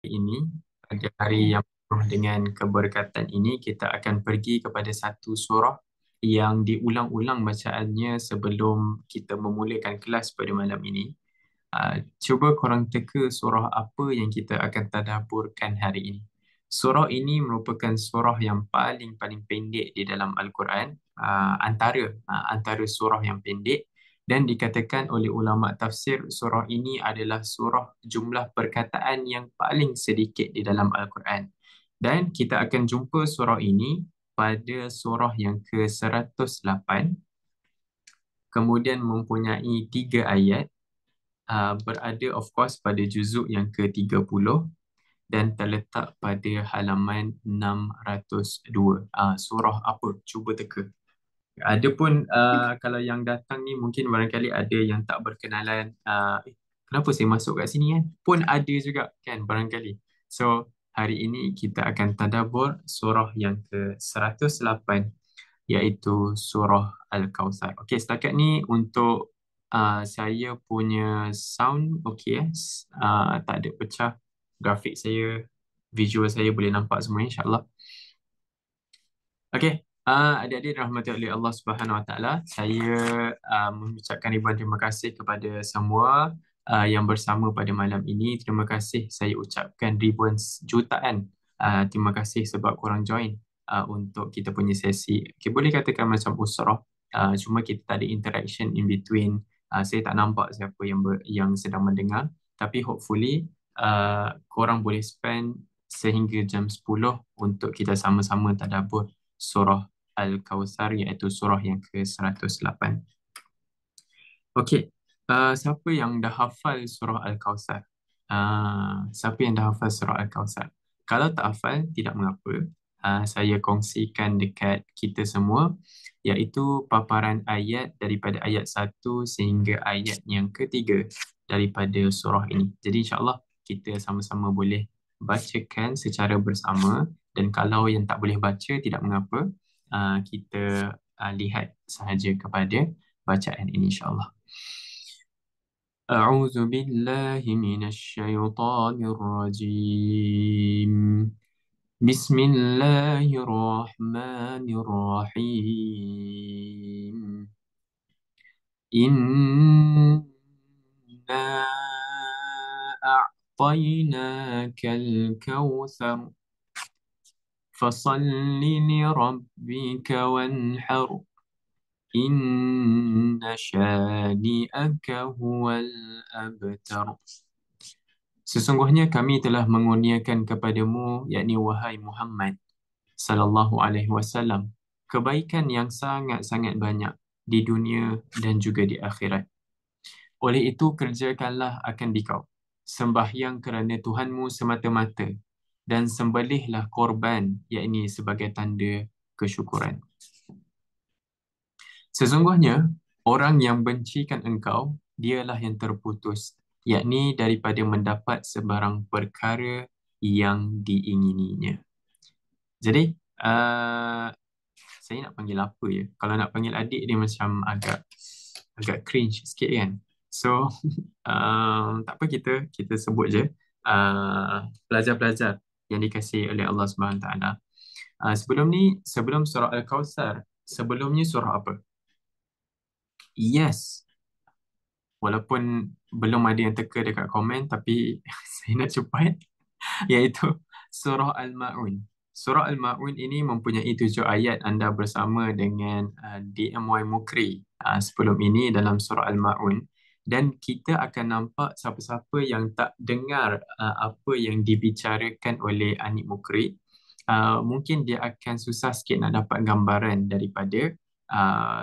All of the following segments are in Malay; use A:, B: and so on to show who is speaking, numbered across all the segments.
A: ini, pada hari yang penuh dengan keberkatan ini, kita akan pergi kepada satu surah yang diulang-ulang bacaannya sebelum kita memulakan kelas pada malam ini. Cuba korang teka surah apa yang kita akan tadabburkan hari ini. Surah ini merupakan surah yang paling pendek di dalam Al-Quran, antara surah yang pendek, dan dikatakan oleh ulama tafsir surah ini adalah surah jumlah perkataan yang paling sedikit di dalam Al-Quran. Dan kita akan jumpa surah ini pada surah yang ke-108, kemudian mempunyai 3 ayat, berada of course pada juzuk yang ke-30 dan terletak pada halaman 602. Surah apa? Cuba teka. Adapun kalau yang datang ni mungkin barangkali ada yang tak berkenalan. Kenapa saya masuk kat sini kan? Pun ada juga kan barangkali. So hari ini kita akan tadabbur surah yang ke-108, iaitu surah Al-Kawthar. Okey, setakat ni untuk saya punya sound okey tak ada pecah. Grafik saya, visual saya boleh nampak semua insya-Allah. Okey, adik-adik dirahmati oleh Allah Subhanahu Wa Taala, saya mengucapkan ribuan terima kasih kepada semua yang bersama pada malam ini. Terima kasih, saya ucapkan ribuan jutaan terima kasih sebab korang join untuk kita punya sesi. Okay, boleh katakan macam usrah, cuma kita tak ada interaction in between. Saya tak nampak siapa yang sedang mendengar, tapi hopefully korang boleh spend sehingga jam 10 untuk kita sama-sama tadabbur surah Al-Kawthar, iaitu surah yang ke-108. Okey, siapa yang dah hafal surah Al-Kawthar? Siapa yang dah hafal surah Al-Kawthar? Kalau tak hafal, tidak mengapa. Saya kongsikan dekat kita semua, iaitu paparan ayat daripada ayat 1 sehingga ayat yang ke-3 daripada surah ini. Jadi insya-Allah kita sama-sama boleh bacakan secara bersama, dan kalau yang tak boleh baca tidak mengapa, kita lihat sahaja kepada bacaan ini insya-Allah. A'udzu billahi minasyaitonir rajim. Bismillahirrahmanirrahim. Inna a'tainakal kautsar fasalli lirabbika wanhar inna syani'aka huwal abtar. Sesungguhnya kami telah mengurniakan kepadamu, yakni wahai Muhammad sallallahu alaihi wasallam, kebaikan yang sangat-sangat banyak di dunia dan juga di akhirat. Oleh itu kerjakanlah akan dikau sembahyang kerana Tuhanmu semata-mata, dan sembelihlah korban, yakni sebagai tanda kesyukuran. Sesungguhnya orang yang bencikan engkau, dialah yang terputus, yakni daripada mendapat sebarang perkara yang diingininya. Jadi saya nak panggil apa ya? Kalau nak panggil adik dia macam agak cringe sikit kan. So tak apa, kita sebut je pelajar-pelajar yang dikasihi oleh Allah Subhanahu Wa Taala. Sebelum surah Al-Kawthar, sebelumnya surah apa? Yes. Walaupun belum ada yang teka dekat komen, tapi saya nak cepat, iaitu surah Al-Ma'un. Surah Al-Ma'un ini mempunyai 7 ayat. Anda bersama dengan DMY Mukri sebelum ini dalam surah Al-Ma'un, dan kita akan nampak siapa-siapa yang tak dengar apa yang dibicarakan oleh Anik Mukri, mungkin dia akan susah sikit nak dapat gambaran daripada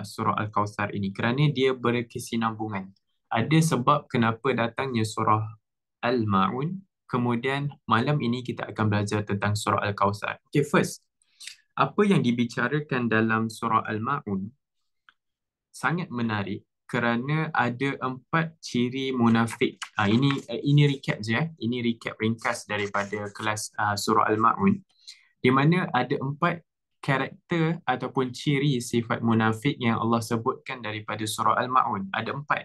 A: surah Al-Kawthar ini, kerana dia berkesinambungan. Ada sebab kenapa datangnya surah Al-Ma'un. Kemudian malam ini kita akan belajar tentang surah Al-Kawthar. Okay, first, apa yang dibicarakan dalam surah Al-Ma'un sangat menarik kerana ada 4 ciri munafik. Ini recap je. Ini recap ringkas daripada kelas surah Al-Ma'un, di mana ada 4 karakter ataupun ciri sifat munafik yang Allah sebutkan daripada surah Al-Ma'un. Ada 4.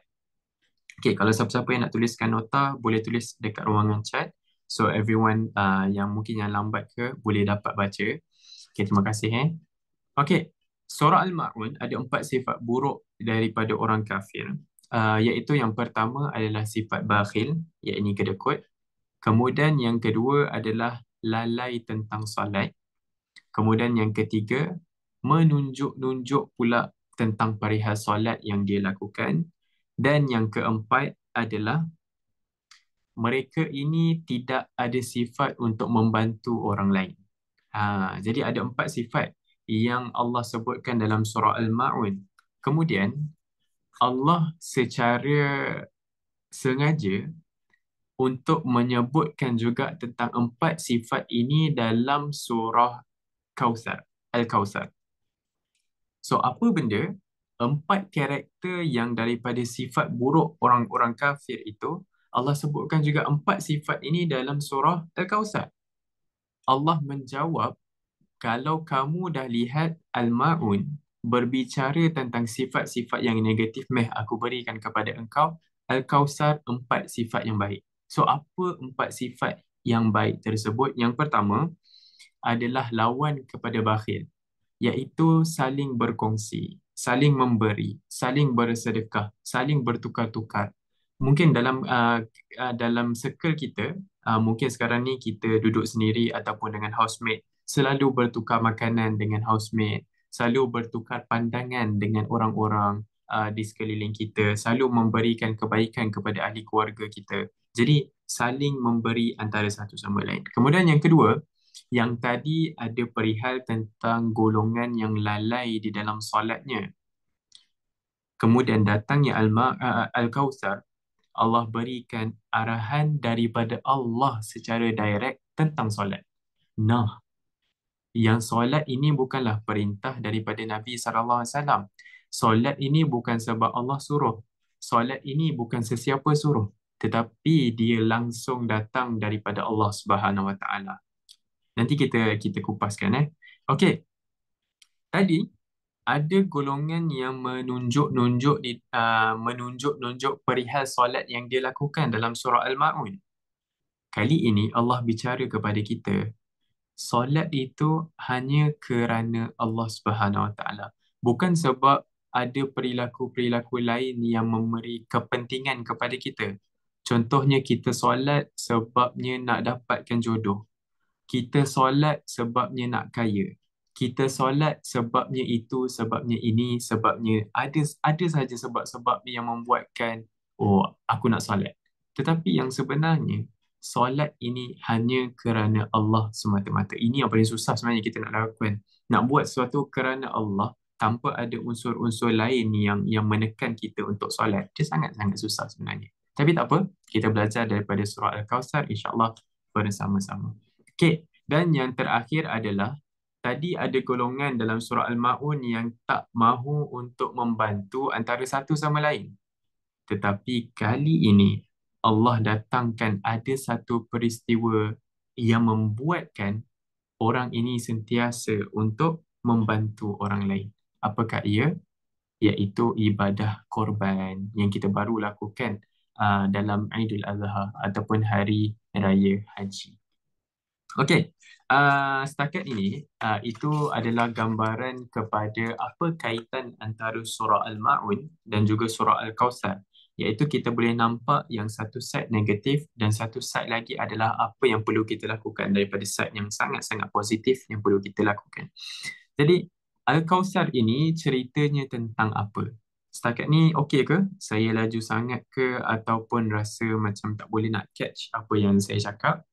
A: Okay, kalau siapa-siapa yang nak tuliskan nota, boleh tulis dekat ruangan chat So everyone yang mungkin yang lambat ke boleh dapat baca. Okay, terima kasih. Okay, surah Al-Ma'un ada 4 sifat buruk daripada orang kafir. Iaitu yang pertama adalah sifat bakhil, iaitu kedekut. Kemudian yang kedua adalah lalai tentang salat. Kemudian yang ketiga, menunjuk-nunjuk pula tentang perihal solat yang dia lakukan. Dan yang keempat adalah mereka ini tidak ada sifat untuk membantu orang lain. Jadi ada 4 sifat yang Allah sebutkan dalam surah Al-Ma'un. Kemudian Allah secara sengaja untuk menyebutkan juga tentang 4 sifat ini dalam surah Kautsar, Al-Kautsar. So apa benda 4 karakter yang daripada sifat buruk orang-orang kafir itu Allah sebutkan juga 4 sifat ini dalam surah Al-Kautsar. Allah menjawab, kalau kamu dah lihat Al-Ma'un berbicara tentang sifat-sifat yang negatif, aku berikan kepada engkau Al-Kautsar 4 sifat yang baik. So apa 4 sifat yang baik tersebut? Yang pertama adalah lawan kepada bakhil, iaitu saling berkongsi, saling memberi, saling bersedekah, saling bertukar-tukar. Mungkin dalam circle kita, mungkin sekarang ni kita duduk sendiri ataupun dengan housemate, selalu bertukar makanan dengan housemate, selalu bertukar pandangan dengan orang-orang di sekeliling kita, selalu memberikan kebaikan kepada ahli keluarga kita. Jadi saling memberi antara satu sama lain. Kemudian yang kedua, yang tadi ada perihal tentang golongan yang lalai di dalam solatnya. Kemudian datangnya Al-Kautsar, Allah berikan arahan daripada Allah secara direct tentang solat. Nah, yang solat ini bukanlah perintah daripada Nabi SAW. Solat ini bukan sebab Allah suruh. Solat ini bukan sesiapa suruh. Tetapi dia langsung datang daripada Allah Subhanahu Wa Taala. Nanti kita kupaskan. Okey. Tadi ada golongan yang menunjuk-nunjuk perihal solat yang dia lakukan dalam surah Al-Ma'un. Kali ini Allah bicara kepada kita, solat itu hanya kerana Allah Subhanahu Wa Taala. Bukan sebab ada perilaku-perilaku lain yang memberi kepentingan kepada kita. Contohnya kita solat sebabnya nak dapatkan jodoh. Kita solat sebabnya nak kaya. Kita solat sebabnya itu, sebabnya ini, sebabnya ada saja sebab-sebab yang membuatkan aku nak solat. Tetapi yang sebenarnya solat ini hanya kerana Allah semata-mata. Ini yang paling susah sebenarnya kita nak lakukan. Nak buat sesuatu kerana Allah tanpa ada unsur-unsur lain yang menekan kita untuk solat. Dia sangat-sangat susah sebenarnya. Tapi tak apa, kita belajar daripada surah Al-Kautsar insya-Allah bersama-sama. Okey, dan yang terakhir adalah tadi ada golongan dalam surah Al-Ma'un yang tak mahu untuk membantu antara satu sama lain. Tetapi kali ini Allah datangkan ada satu peristiwa yang membuatkan orang ini sentiasa untuk membantu orang lain. Apakah ia? Iaitu ibadah korban yang kita baru lakukan dalam Aidil Adha ataupun Hari Raya Haji. Okey, setakat ini itu adalah gambaran kepada apa kaitan antara surah Al-Ma'un dan juga surah Al-Kautsar. Iaitu kita boleh nampak yang satu side negatif dan satu side lagi adalah apa yang perlu kita lakukan daripada side yang sangat-sangat positif yang perlu kita lakukan. Jadi, Al-Kautsar ini ceritanya tentang apa? Setakat ni okey ke? Saya laju sangat ke ataupun rasa macam tak boleh nak catch apa yang saya cakap?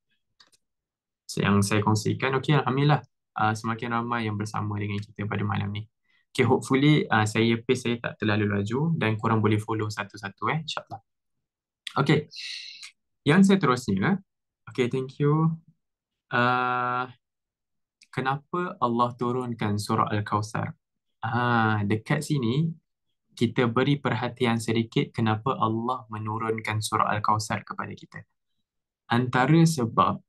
A: Yang saya kongsikan. Okey, Alhamdulillah semakin ramai yang bersama dengan kita pada malam ni. Okay, hopefully pace saya tak terlalu laju dan korang boleh follow satu-satu insyaAllah. Okay, yang seterusnya, okay, thank you. Kenapa Allah turunkan surah Al-Kautsar? Dekat sini kita beri perhatian sedikit kenapa Allah menurunkan surah Al-Kautsar kepada kita. Antara sebab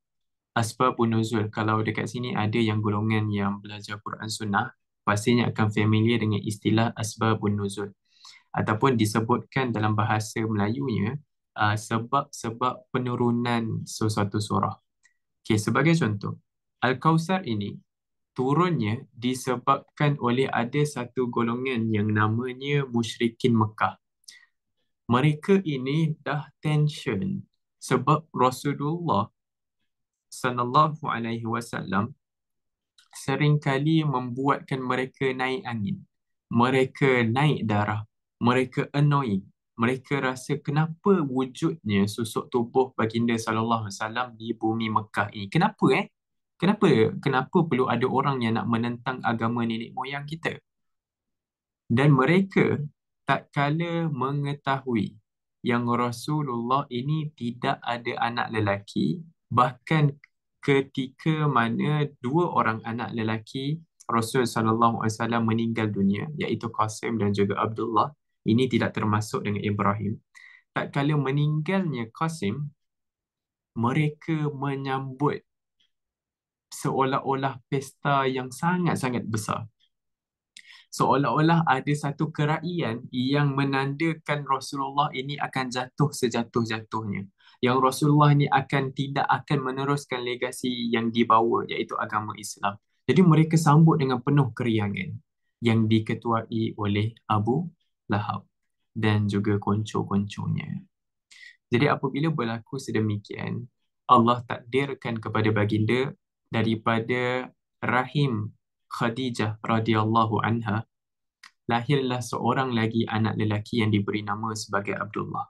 A: asbabun nuzul, kalau dekat sini ada yang golongan yang belajar Quran Sunnah, pastinya akan familiar dengan istilah asbabun nuzul ataupun disebutkan dalam bahasa Melayunya sebab-sebab penurunan sesuatu surah. Okey, sebagai contoh, Al-Kausar ini turunnya disebabkan oleh ada satu golongan yang namanya musyrikin Mekah. Mereka ini dah tension sebab Rasulullah sallallahu alaihi wasallam seringkali membuatkan mereka naik angin. Mereka naik darah. Mereka annoying. Mereka rasa kenapa wujudnya susuk tubuh baginda sallallahu alaihi wasallam di bumi Mekah ini. Kenapa Kenapa? Kenapa perlu ada orang yang nak menentang agama nenek moyang kita? Dan mereka tak kala mengetahui yang Rasulullah ini tidak ada anak lelaki, bahkan ketika mana dua orang anak lelaki Rasul sallallahu alaihi wasallam meninggal dunia, iaitu Qasim dan juga Abdullah, ini tidak termasuk dengan Ibrahim. Tak kala meninggalnya Qasim, mereka menyambut seolah-olah pesta yang sangat-sangat besar. Seolah-olah ada satu keraian yang menandakan Rasulullah ini akan jatuh sejatuh-jatuhnya. Yang Rasulullah ini tidak akan meneruskan legasi yang dibawa, iaitu agama Islam. Jadi mereka sambut dengan penuh keriangan yang diketuai oleh Abu Lahab dan juga konco-konconya. Jadi apabila berlaku sedemikian, Allah takdirkan kepada baginda daripada rahim Khadijah radhiyallahu anha, lahirlah seorang lagi anak lelaki yang diberi nama sebagai Abdullah.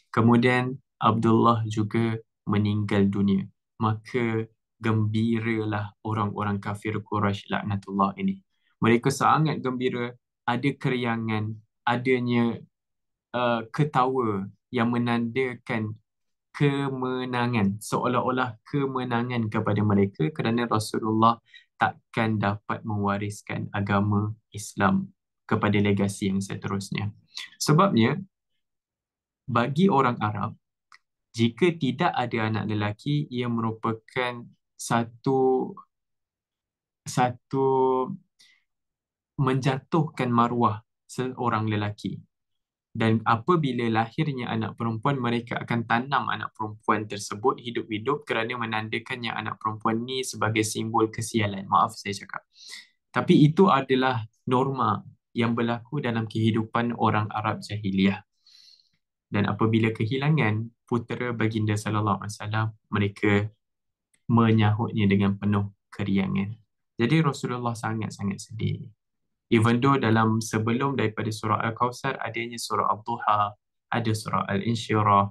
A: Kemudian Abdullah juga meninggal dunia. Maka gembiralah orang-orang kafir Quraisy laknatullah ini. Mereka sangat gembira, ada keriangan, adanya ketawa yang menandakan kemenangan, seolah-olah kemenangan kepada mereka kerana Rasulullah takkan dapat mewariskan agama Islam kepada legasi yang seterusnya. Sebabnya, bagi orang Arab, jika tidak ada anak lelaki, ia merupakan satu satu menjatuhkan maruah seorang lelaki. Dan apabila lahirnya anak perempuan, mereka akan tanam anak perempuan tersebut hidup-hidup kerana menandakannya anak perempuan ni sebagai simbol kesialan. Maaf saya cakap. Tapi itu adalah norma yang berlaku dalam kehidupan orang Arab jahiliah. Dan apabila kehilangan putera baginda sallallahu alaihi wasallam, mereka menyahutnya dengan penuh keriangan. Jadi Rasulullah sangat-sangat sedih. Even though dalam sebelum daripada surah Al-Kawthar adanya surah Al-Duha, ada surah Al-Insyirah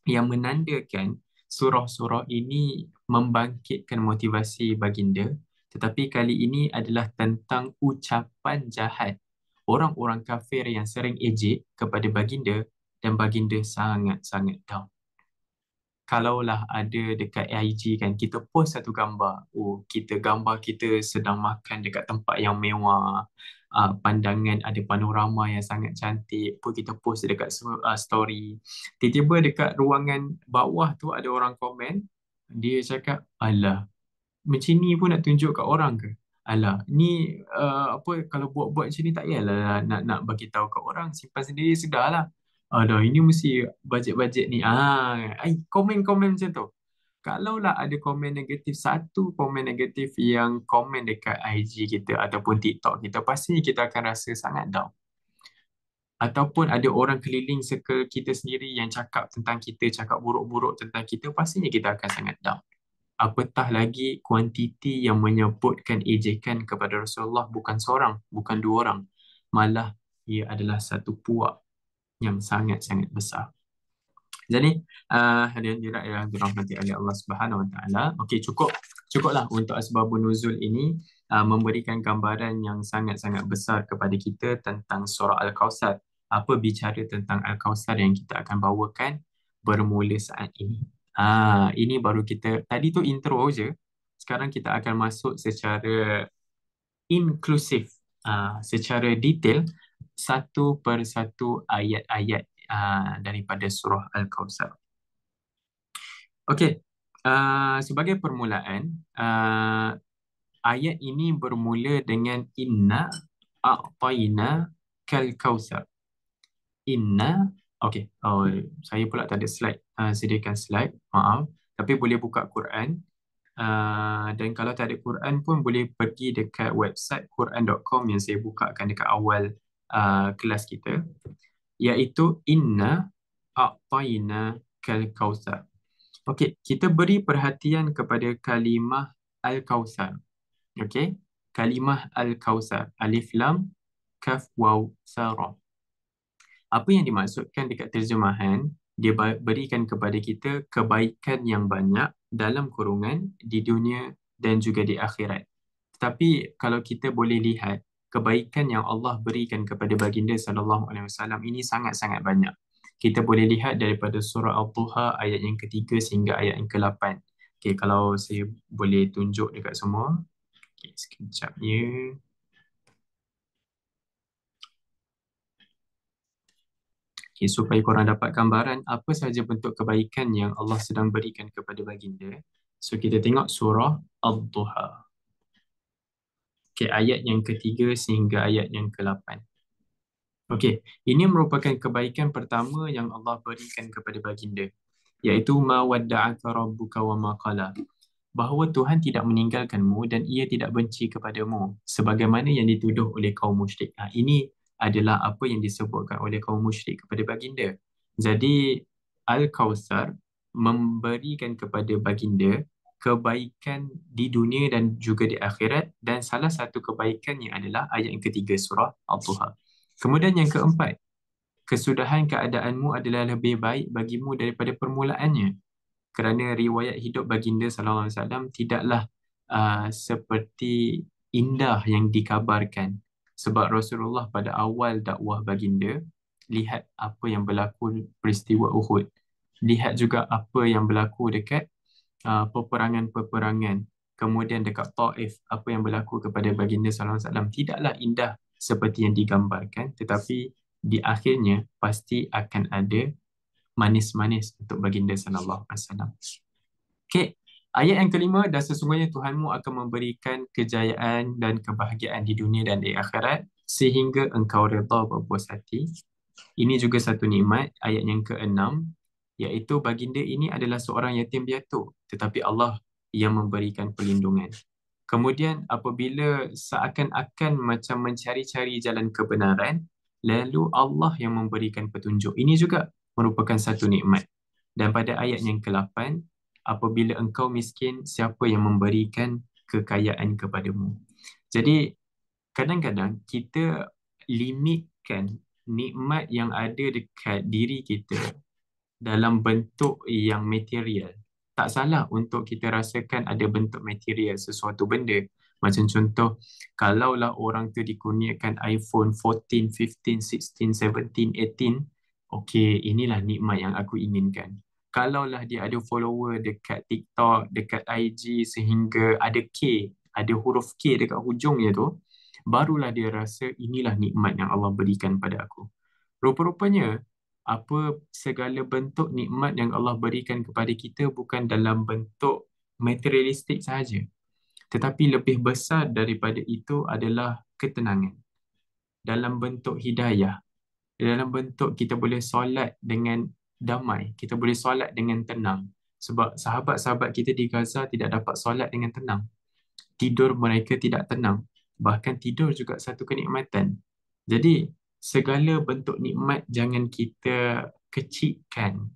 A: yang menandakan surah-surah ini membangkitkan motivasi baginda, tetapi kali ini adalah tentang ucapan jahat orang-orang kafir yang sering ejek kepada baginda dan baginda sangat-sangat down. Kalaulah ada dekat IG kan, kita post satu gambar, gambar kita sedang makan dekat tempat yang mewah, pandangan ada panorama yang sangat cantik, pun kita post dekat story. Tiba-tiba dekat ruangan bawah tu ada orang komen, dia cakap, alah, macam ni pun nak tunjuk kat orang ke? Alah, ni apa, kalau buat-buat macam ni tak payahlah nak bagi tahu kat orang, simpan sendiri sudahlah. Alah, ini mesti bajet-bajet ni. Komen-komen macam tu. Kalaulah ada komen negatif, satu komen negatif yang komen dekat IG kita ataupun TikTok kita, pastinya kita akan rasa sangat down. Ataupun ada orang keliling circle kita sendiri yang cakap tentang kita, cakap buruk-buruk tentang kita, pastinya kita akan sangat down. Apatah lagi kuantiti yang menyebutkan ejekan kepada Rasulullah bukan seorang, bukan dua orang. Malah ia adalah satu puak yang sangat-sangat besar. Jadi, hadirin yang dirahmati oleh Allah Subhanahu Wa Taala. Okey, cukuplah untuk asbabun nuzul ini memberikan gambaran yang sangat-sangat besar kepada kita tentang surah Al-Kawthar. Apa bicara tentang Al-Kawthar yang kita akan bawakan bermula saat ini. Ini baru kita, tadi tu intro je. Sekarang kita akan masuk secara inklusif, secara detail, satu persatu ayat-ayat daripada surah Al-Kawthar. Okey, sebagai permulaan, ayat ini bermula dengan inna a'tayna kal kautsar. Inna, okey, saya pula tak ada slide, sediakan slide, maaf. Tapi boleh buka Quran. Dan kalau tak ada Quran pun boleh pergi dekat website quran.com yang saya bukakan dekat awal kelas kita, iaitu Inna A'tayna Kal Kautsar. Okey, kita beri perhatian kepada kalimah Al-Kautsar. Okey, kalimah Al-Kautsar, Alif Lam Kaf Waw Sarah. Apa yang dimaksudkan dekat terjemahan, dia berikan kepada kita kebaikan yang banyak dalam kurungan di dunia dan juga di akhirat. Tetapi kalau kita boleh lihat, kebaikan yang Allah berikan kepada baginda sallallahu alaihi wasallam ini sangat-sangat banyak. Kita boleh lihat daripada surah Al-Duha ayat yang ketiga sehingga ayat yang ke-8. Okey, kalau saya boleh tunjuk dekat semua. Okey, sekejap ya. Okay, supaya korang dapat gambaran apa sahaja bentuk kebaikan yang Allah sedang berikan kepada baginda. So kita tengok surah Al-Duha. Okay, ayat yang ketiga sehingga ayat yang ke-8. Okey, ini merupakan kebaikan pertama yang Allah berikan kepada baginda, iaitu ma wadda'aka rabbuka wa ma qala. Bahawa Tuhan tidak meninggalkanmu dan ia tidak benci kepadamu sebagaimana yang dituduh oleh kaum musyrik. Ini adalah apa yang disebutkan oleh kaum musyrik kepada baginda. Jadi Al-Kautsar memberikan kepada baginda kebaikan di dunia dan juga di akhirat, dan salah satu kebaikannya adalah ayat yang ketiga surah Al-Duha. Kemudian yang keempat, kesudahan keadaanmu adalah lebih baik bagimu daripada permulaannya, kerana riwayat hidup baginda sallallahu alaihi wasallam tidaklah seperti indah yang dikabarkan. Sebab Rasulullah pada awal dakwah baginda, lihat apa yang berlaku peristiwa Uhud. Lihat juga apa yang berlaku dekat peperangan-peperangan. Kemudian dekat Taif, apa yang berlaku kepada baginda sallallahu alaihi wasallam tidaklah indah seperti yang digambarkan, tetapi di akhirnya pasti akan ada manis-manis untuk baginda sallallahu alaihi wasallam. Okey, ayat yang kelima, dan sesungguhnya Tuhanmu akan memberikan kejayaan dan kebahagiaan di dunia dan di akhirat sehingga engkau redha berpuas hati. Ini juga satu nikmat. Ayat yang keenam, iaitu baginda ini adalah seorang yatim piatu, tetapi Allah yang memberikan perlindungan. Kemudian apabila seakan-akan macam mencari-cari jalan kebenaran, lalu Allah yang memberikan petunjuk. Ini juga merupakan satu nikmat. Dan pada ayat yang ke-8, apabila engkau miskin, siapa yang memberikan kekayaan kepadamu? Jadi kadang-kadang kita limitkan nikmat yang ada dekat diri kita dalam bentuk yang material. Tak salah untuk kita rasakan ada bentuk material sesuatu benda. Macam contoh, kalaulah orang tu dikurniakan iPhone 14, 15, 16, 17, 18, okey, inilah nikmat yang aku inginkan. Kalaulah dia ada follower dekat TikTok, dekat IG sehingga ada K, ada huruf K dekat hujungnya tu, barulah dia rasa inilah nikmat yang Allah berikan pada aku. Rupa-rupanya apa segala bentuk nikmat yang Allah berikan kepada kita bukan dalam bentuk materialistik sahaja, tetapi lebih besar daripada itu adalah ketenangan dalam bentuk hidayah, dalam bentuk kita boleh solat dengan damai, kita boleh solat dengan tenang. Sebab sahabat-sahabat kita di Gaza tidak dapat solat dengan tenang, tidur mereka tidak tenang, bahkan tidur juga satu kenikmatan. Jadi segala bentuk nikmat jangan kita kecilkan,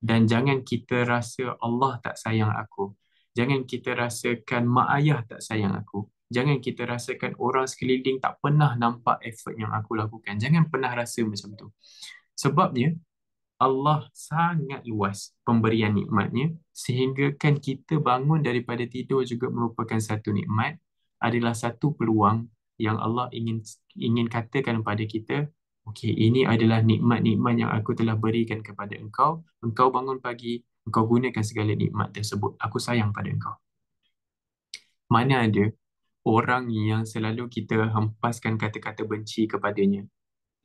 A: dan jangan kita rasa Allah tak sayang aku. Jangan kita rasakan mak ayah tak sayang aku. Jangan kita rasakan orang sekeliling tak pernah nampak effort yang aku lakukan. Jangan pernah rasa macam tu. Sebabnya Allah sangat luas pemberian nikmatnya, sehingga kan kita bangun daripada tidur juga merupakan satu nikmat, adalah satu peluang yang Allah ingin katakan kepada kita, okey, ini adalah nikmat-nikmat yang aku telah berikan kepada engkau. Engkau bangun pagi, engkau gunakan segala nikmat tersebut. Aku sayang pada engkau. Mana ada orang yang selalu kita hempaskan kata-kata benci kepadanya,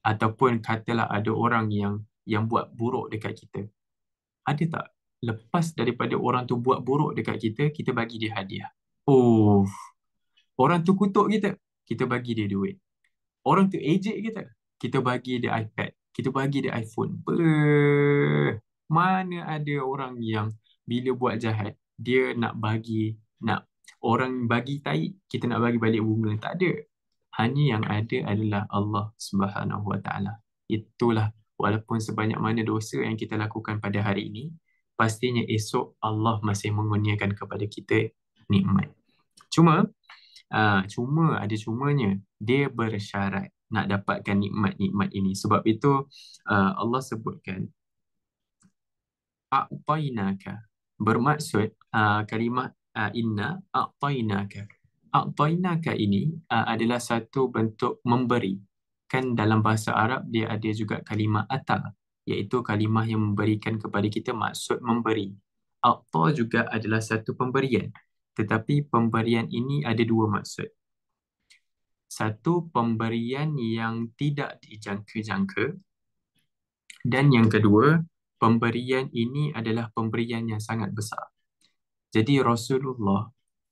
A: ataupun katalah ada orang yang buat buruk dekat kita. Ada tak lepas daripada orang tu buat buruk dekat kita, kita bagi dia hadiah? Oh, orang tu kutuk kita, kita bagi dia duit. Orang tu ejek kita, kita bagi dia iPad, kita bagi dia iPhone. Mana ada orang yang bila buat jahat, dia nak bagi nak orang bagi tai, kita nak bagi balik bunga. Tak ada. Hanya yang ada adalah Allah Subhanahu Wa Taala. Itulah, walaupun sebanyak mana dosa yang kita lakukan pada hari ini, pastinya esok Allah masih mengurniakan kepada kita nikmat. Cuma ada cumanya, dia bersyarat nak dapatkan nikmat-nikmat ini. Sebab itu Allah sebutkan a'tainaka, bermaksud kalimah inna a'tainaka. A'tainaka ini adalah satu bentuk memberi. Kan dalam bahasa Arab dia ada juga kalimah ata, iaitu kalimah yang memberikan kepada kita, maksud memberi. A'ta juga adalah satu pemberian. Tetapi pemberian ini ada dua maksud. Satu, pemberian yang tidak dijangka-jangka, dan yang kedua, pemberian ini adalah pemberian yang sangat besar. Jadi Rasulullah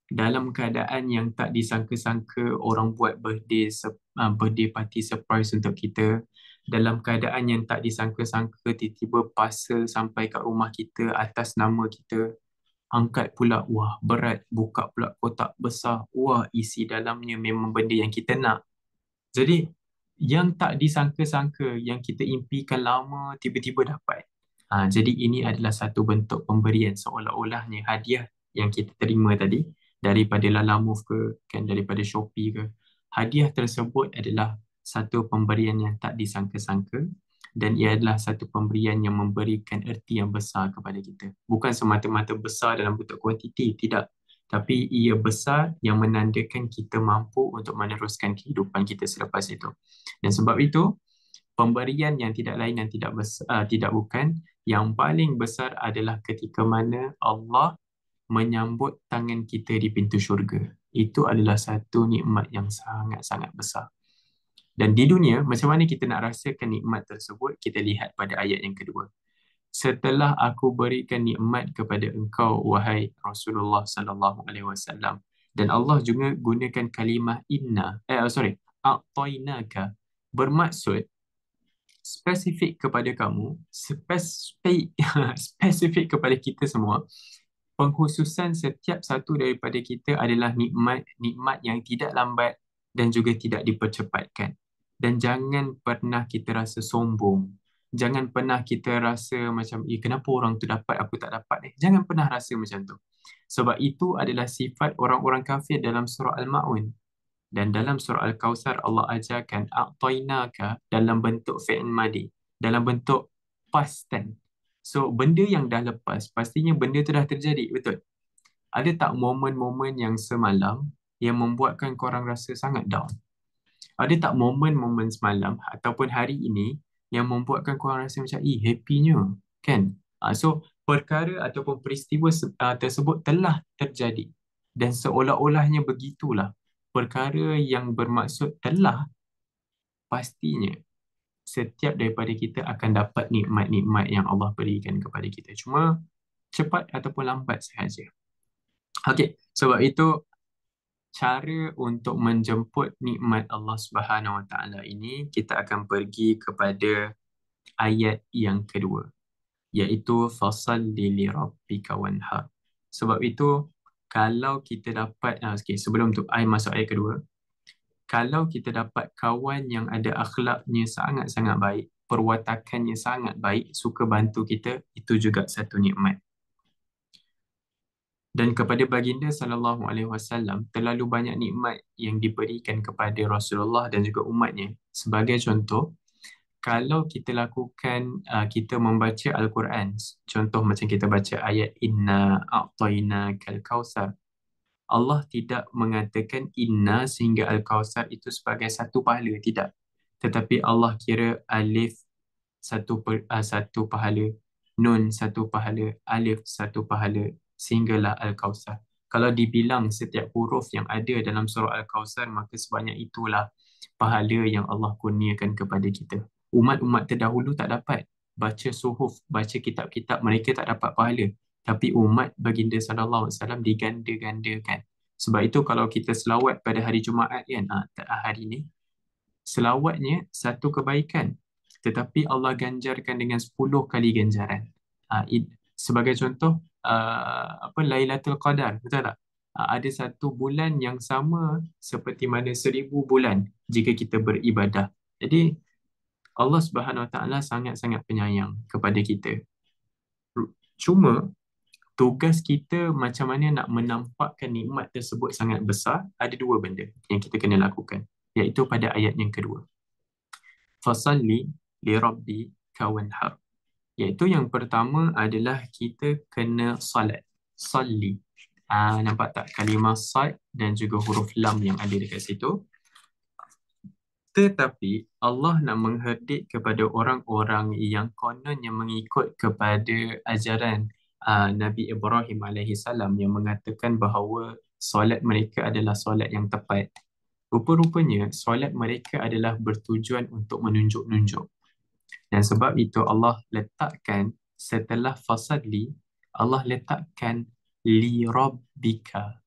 A: dalam keadaan yang tak disangka-sangka, orang buat birthday party surprise untuk kita, dalam keadaan yang tak disangka-sangka, tiba-tiba parcel sampai kat rumah kita atas nama kita, angkat pula, wah berat, buka pula kotak besar, wah isi dalamnya memang benda yang kita nak. Jadi yang tak disangka-sangka, yang kita impikan lama, tiba-tiba dapat. Jadi ini adalah satu bentuk pemberian, seolah-olahnya hadiah yang kita terima tadi daripada Lalamove ke, kan, daripada Shopee ke. Hadiah tersebut adalah satu pemberian yang tak disangka-sangka, dan ia adalah satu pemberian yang memberikan erti yang besar kepada kita. Bukan semata-mata besar dalam bentuk kuantiti, tidak. Tapi ia besar yang menandakan kita mampu untuk meneruskan kehidupan kita selepas itu. Dan sebab itu, pemberian yang tidak lain dan tidak bukan, yang paling besar adalah ketika mana Allah menyambut tangan kita di pintu syurga. Itu adalah satu nikmat yang sangat-sangat besar. Dan di dunia, macam mana kita nak rasakan nikmat tersebut? Kita lihat pada ayat yang kedua. Setelah aku berikan nikmat kepada engkau, wahai Rasulullah sallallahu alaihi wasallam. Dan Allah juga gunakan kalimah a'tainaka, bermaksud spesifik kepada kamu, spesifik kepada kita semua. Pengkhususan setiap satu daripada kita adalah nikmat yang tidak lambat dan juga tidak dipercepatkan. Dan jangan pernah kita rasa sombong. Jangan pernah kita rasa macam, kenapa orang tu dapat, aku tak dapat. Jangan pernah rasa macam tu. Sebab itu adalah sifat orang-orang kafir dalam surah Al-Ma'un. Dan dalam surah Al-Kawthar, Allah ajarkan a'tainaka dalam bentuk fi'il madi, dalam bentuk past tense. So, benda yang dah lepas, pastinya benda tu dah terjadi, betul? Ada tak momen-momen yang semalam yang membuatkan korang rasa sangat down? Ada tak momen-momen semalam ataupun hari ini yang membuatkan korang rasa macam, happy-nya, kan? So, perkara ataupun peristiwa tersebut telah terjadi. Dan seolah-olahnya begitulah. Perkara yang bermaksud telah, pastinya setiap daripada kita akan dapat nikmat-nikmat yang Allah berikan kepada kita. Cuma cepat ataupun lambat sahaja. Okey, sebab itu cara untuk menjemput nikmat Allah Subhanahu Wa Taala ini, kita akan pergi kepada ayat yang kedua, iaitu fasalli li rabbika wanhar. Sebab itu kalau kita dapat sebelum tu masuk ayat kedua, kalau kita dapat kawan yang ada akhlaknya sangat-sangat baik, perwatakannya sangat baik, suka bantu kita, itu juga satu nikmat. Dan kepada baginda sallallahu alaihi wasallam terlalu banyak nikmat yang diberikan kepada Rasulullah dan juga umatnya. Sebagai contoh, kalau kita lakukan kita membaca Al-Quran, contoh macam kita baca ayat inna a'tainakal kautsar, Allah tidak mengatakan inna sehingga Al-Kawthar itu sebagai satu pahala, tidak. Tetapi Allah kira alif satu pahala, nun satu pahala, alif satu pahala, sehinggalah Al-Kawthar. Kalau dibilang setiap huruf yang ada dalam surah Al-Kawthar, maka sebanyak itulah pahala yang Allah kurniakan kepada kita. Umat-umat terdahulu tak dapat baca suhuf, baca kitab-kitab, mereka tak dapat pahala. Tapi umat baginda sallallahu alaihi wasallam diganda-gandakan. Sebab itu kalau kita selawat pada hari Jumaat kan, hari ini, selawatnya satu kebaikan, tetapi Allah ganjarkan dengan 10 kali ganjaran. Sebagai contoh, Lailatul Qadar, betul tak? ada satu bulan yang sama seperti mana 1,000 bulan jika kita beribadah. Jadi Allah Subhanahu Wa Taala sangat-sangat penyayang kepada kita. Cuma tugas kita macam mana nak menampakkan nikmat tersebut sangat besar, ada dua benda yang kita kena lakukan, iaitu pada ayat yang kedua. Fasalli li rabbika wanhar. Iaitu yang pertama adalah kita kena salat. Salli. Nampak tak kalimah sad dan juga huruf lam yang ada dekat situ? Tetapi Allah nak mengherdik kepada orang-orang yang kononnya mengikut kepada ajaran Nabi Ibrahim alaihi salam yang mengatakan bahawa solat mereka adalah solat yang tepat. Rupa-rupanya solat mereka adalah bertujuan untuk menunjuk-nunjuk. Dan sebab itu Allah letakkan setelah fasadli, Allah letakkan li rabbika.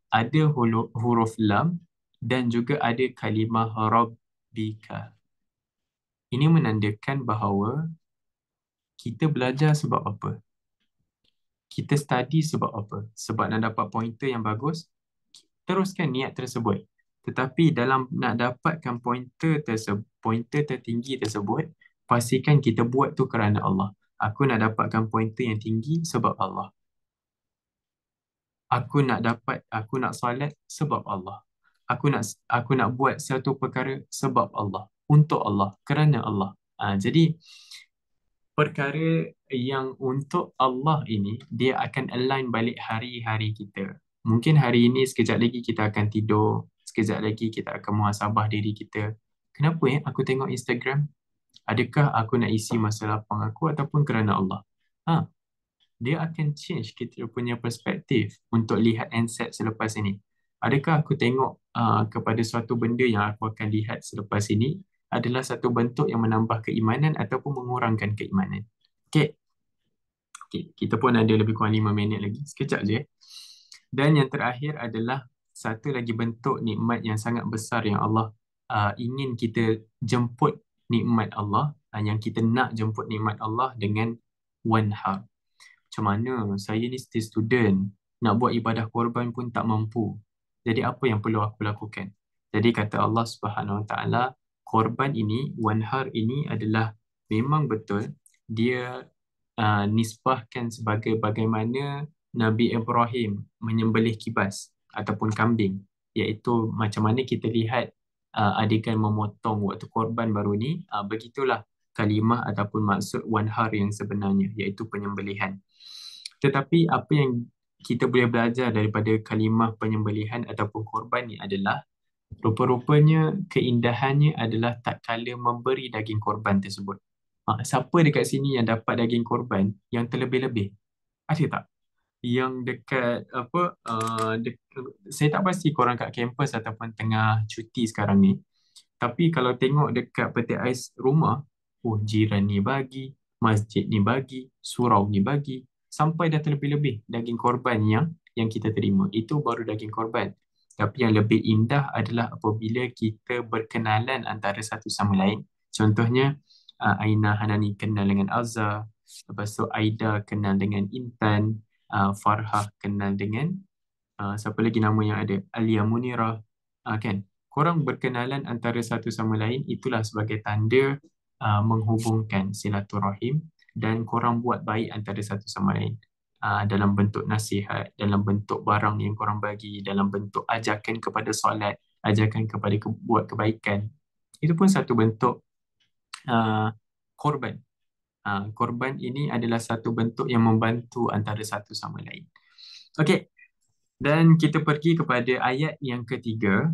A: Ada huruf lam dan juga ada kalimah rabbika. Ini menandakan bahawa kita belajar sebab apa? Kita study sebab apa? Sebab nak dapat pointer yang bagus? Teruskan niat tersebut. Tetapi dalam nak dapatkan pointer tertinggi tersebut, pastikan kita buat tu kerana Allah. Aku nak dapatkan pointer yang tinggi sebab Allah. Aku nak solat sebab Allah. Aku nak buat satu perkara sebab Allah, untuk Allah, kerana Allah. Jadi perkara yang untuk Allah ini, dia akan align balik hari-hari kita. Mungkin hari ini sekejap lagi kita akan tidur, sekejap lagi kita akan muhasabah diri kita. Kenapa aku tengok Instagram? Adakah aku nak isi masa lapang aku ataupun kerana Allah? Dia akan change kita punya perspektif untuk lihat and set selepas ini. Adakah aku tengok kepada suatu benda yang aku akan lihat selepas ini adalah satu bentuk yang menambah keimanan ataupun mengurangkan keimanan? Okay, kita pun ada lebih kurang 5 minit lagi. Sekejap je. Dan yang terakhir adalah satu lagi bentuk nikmat yang sangat besar yang Allah ingin kita jemput nikmat Allah, yang kita nak jemput nikmat Allah dengan wanhar. Macam mana saya ni still student, nak buat ibadah korban pun tak mampu. Jadi apa yang perlu aku lakukan? Jadi kata Allah Subhanahu Wa Taala, korban ini, wanhar ini adalah memang betul dia nisbahkan sebagai bagaimana Nabi Ibrahim menyembelih kibas ataupun kambing, iaitu macam mana kita lihat adegan memotong waktu korban baru ni, begitulah kalimah ataupun maksud wanhar yang sebenarnya, iaitu penyembelihan. Tetapi apa yang kita boleh belajar daripada kalimah penyembelihan ataupun korban ni adalah rupa-rupanya keindahannya adalah tak kala memberi daging korban tersebut. Siapa dekat sini yang dapat daging korban yang terlebih-lebih? Ada tak? Yang dekat saya tak pasti korang kat kampus ataupun tengah cuti sekarang ni. Tapi kalau tengok dekat peti ais rumah, jiran ni bagi, masjid ni bagi, surau ni bagi, sampai dah terlebih-lebih daging korban yang kita terima. Itu baru daging korban. Tapi yang lebih indah adalah apabila kita berkenalan antara satu sama lain. Contohnya, Aina Hanani kenal dengan Azhar, lepas tu Aida kenal dengan Intan, Farhah kenal dengan siapa lagi nama yang ada? Alia Munirah, kan? Korang berkenalan antara satu sama lain, itulah sebagai tanda menghubungkan silaturahim, dan korang buat baik antara satu sama lain dalam bentuk nasihat, dalam bentuk barang yang korang bagi, dalam bentuk ajakan kepada solat, ajakan kepada buat kebaikan. Itu pun satu bentuk korban. Korban ini adalah satu bentuk yang membantu antara satu sama lain. Okey, dan kita pergi kepada ayat yang ketiga,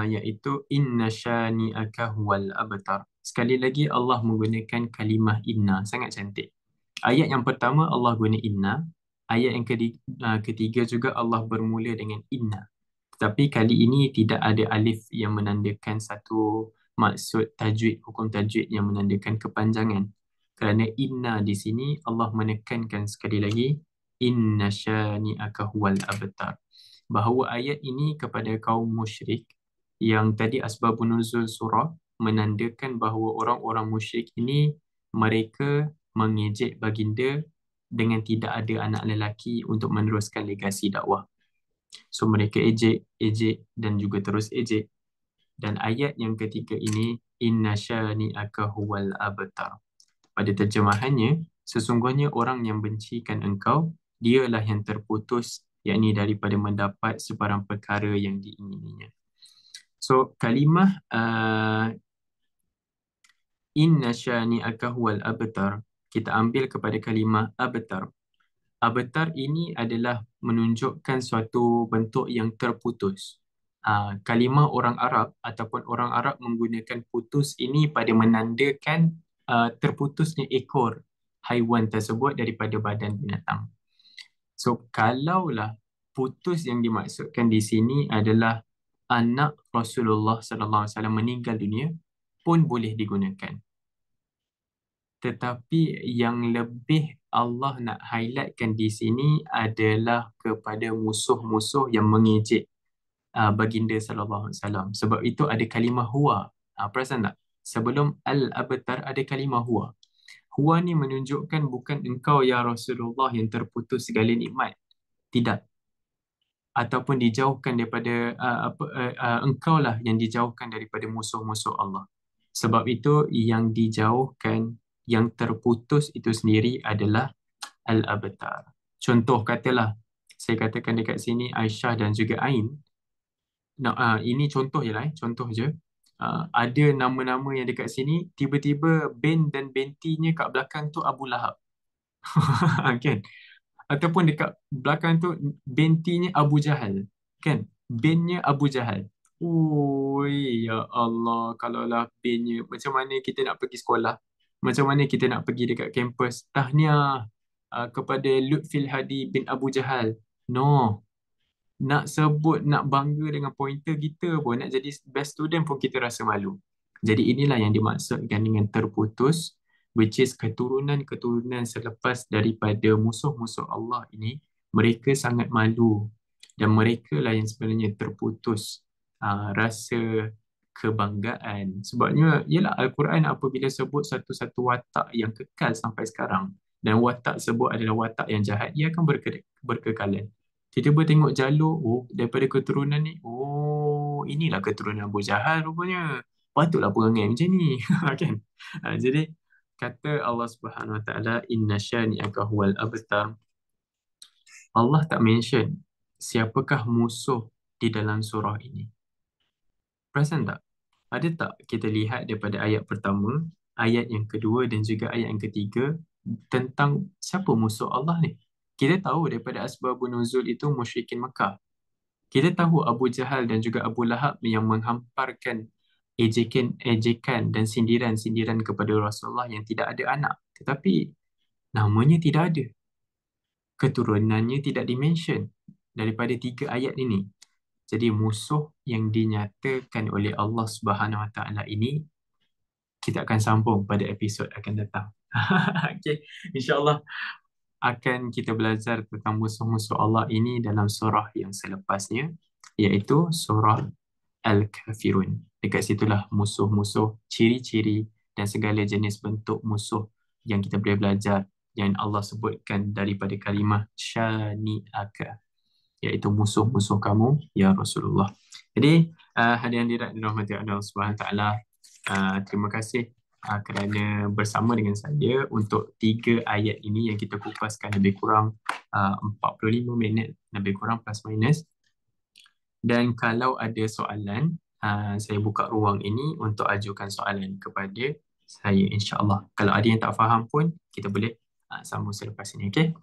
A: iaitu inna syani'aka huwal abtar. Sekali lagi Allah menggunakan kalimah inna, sangat cantik. Ayat yang pertama Allah guna inna, ayat yang ketiga juga Allah bermula dengan inna. Tetapi kali ini tidak ada alif yang menandakan satu maksud tajwid, hukum tajwid yang menandakan kepanjangan. Kerana inna di sini Allah menekankan sekali lagi inna syani'aka huwal abtar. Bahawa ayat ini kepada kaum musyrik yang tadi asbabun nuzul surah menandakan bahawa orang-orang musyrik ini mereka mengejek baginda dengan tidak ada anak lelaki untuk meneruskan legasi dakwah. So mereka ejek, ejek dan juga terus ejek. Dan ayat yang ketiga ini, inna syani'aka huwal abtar. Pada terjemahannya, sesungguhnya orang yang bencikan engkau, dialah yang terputus, yakni daripada mendapat sebarang perkara yang diingininya. So kalimah inna syani'aka huwal abtar, kita ambil kepada kalimah abtar. Abtar ini adalah menunjukkan suatu bentuk yang terputus. Kalimah orang Arab ataupun orang Arab menggunakan putus ini pada menandakan terputusnya ekor haiwan tersebut daripada badan binatang. So kalaulah putus yang dimaksudkan di sini adalah anak Rasulullah sallallahu alaihi wasallam meninggal dunia, pun boleh digunakan. Tetapi yang lebih Allah nak highlightkan di sini adalah kepada musuh-musuh yang mengejek baginda sallallahu alaihi wasallam. Sebab itu ada kalimah huwa. Perasan tak? Sebelum al-abtar ada kalimah huwa. Huwa ni menunjukkan bukan engkau ya Rasulullah yang terputus segala nikmat. Tidak. Ataupun dijauhkan daripada engkau lah yang dijauhkan daripada musuh-musuh Allah. Sebab itu yang dijauhkan, yang terputus itu sendiri adalah al-abtar. Contoh katalah, saya katakan dekat sini Aisyah dan juga Ain. Ini contoh je lah, contoh je. Ada nama-nama yang dekat sini, tiba-tiba bin dan bintinya kat belakang tu Abu Lahab. Kan? Ataupun dekat belakang tu bintinya Abu Jahal. Kan? Binnya Abu Jahal. Ui, ya Allah, kalaulah binnya, macam mana kita nak pergi sekolah? Macam mana kita nak pergi dekat kampus? Tahniah kepada Lutfil Hadi bin Abu Jahal. No. Nak sebut, nak bangga dengan pointer kita pun, nak jadi best student pun kita rasa malu. Jadi inilah yang dimaksudkan dengan terputus, which is keturunan-keturunan selepas daripada musuh-musuh Allah ini, mereka sangat malu. Dan mereka lah yang sebenarnya terputus rasa kebanggaan. Sebabnya, ialah Al-Quran apabila sebut satu-satu watak yang kekal sampai sekarang, dan watak sebut adalah watak yang jahat, ia akan berkekalan. Tiba-tiba tengok jalur, oh, daripada keturunan ni, oh, inilah keturunan Abu Jahal rupanya. Patutlah perangai macam ni. Kan? Jadi, kata Allah Subhanahu Wa Taala, inna syani'aka huwal abtar. Allah tak mention siapakah musuh di dalam surah ini. Perasan tak? Ada tak kita lihat daripada ayat pertama, ayat yang kedua dan juga ayat yang ketiga tentang siapa musuh Allah ni? Kita tahu daripada asbabun nuzul itu musyrikin Makkah. Kita tahu Abu Jahal dan juga Abu Lahab yang menghamparkan ejekan dan sindiran-sindiran kepada Rasulullah yang tidak ada anak. Tetapi namanya tidak ada. Keturunannya tidak dimention daripada 3 ayat ini. Jadi musuh yang dinyatakan oleh Allah Subhanahu Wa Taala ini, kita akan sambung pada episod akan datang. Okay, insya-Allah akan kita belajar tentang musuh-musuh Allah ini dalam surah yang selepasnya, iaitu surah Al-Kafirun. Dekat situlah musuh-musuh, ciri-ciri dan segala jenis bentuk musuh yang kita boleh belajar yang Allah sebutkan daripada kalimah syani'aka, iaitu musuh-musuh kamu ya Rasulullah. Jadi hadirin hadirat dirahmati Allah Subhanahu Taala, terima kasih kerana bersama dengan saya untuk 3 ayat ini yang kita kupaskan lebih kurang 45 minit lebih kurang plus minus. Dan kalau ada soalan, saya buka ruang ini untuk ajukan soalan kepada saya, insya-Allah. Kalau ada yang tak faham pun kita boleh sambung selepas ini, okey?